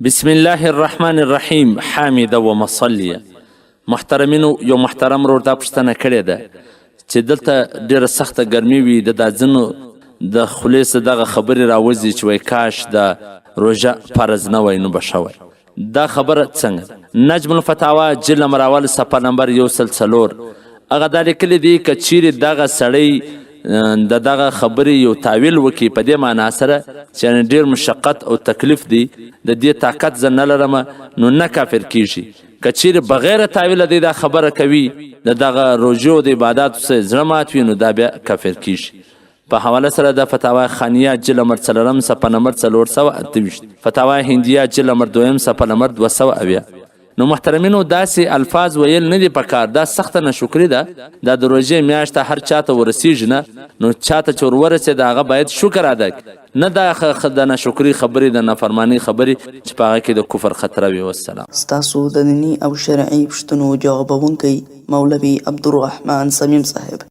بسم الله الرحمن الرحیم حامد و مصلیه. محترمینو، یو محترم ورور دا پوښتنه کړې ده چې دلته ډېره سخته ګرمي وي، د دا ځینو د خولې څخه دغه خبرې راوځي چې وایي کاش د روژه فرض نه وای نو به ښه وای. دا خبره څنګه؟ نجم الفتاوا جلد نمبر اول صفحه نمبر 104 هغه دا لیکلي دي که چیرې دغه سړی د دغه خبرې یو تاویل وکړي په دې معنا سره چې ډېر مشقت او تکلیف دی، د دې طاقت زه نه لرم، نو نه کافر کیږي. که چیرې بغیر تاویله دی دا خبره کوي، د دغه روژو د عباداتو څخه زړه مات وي، نو دا بیا کافر کیږي. په حواله سره د فتاوا خانیه جلد نمبر 4 صفحه نمبر 428، فتاوا هندیه جلد نمبر 2 صفحه نمبر 270. نو محترمینو، داسې الفاظ ویل نه دي پکار، دا سخته ناشکري ده. دا د روژې میاشته هر چاته ورسیږي نه، نو چاته چې ورورسېد هغه باید شکر ادا کړي، نه دا د ناشکري خبرې، د نافرمانۍ خبرې چې په هغه کې د کفر خطره وي. والسلام. ستاسو د دیني او شرعي پوښتنو جوابونکی مولوي عبدالرحمن سمیم صاحب.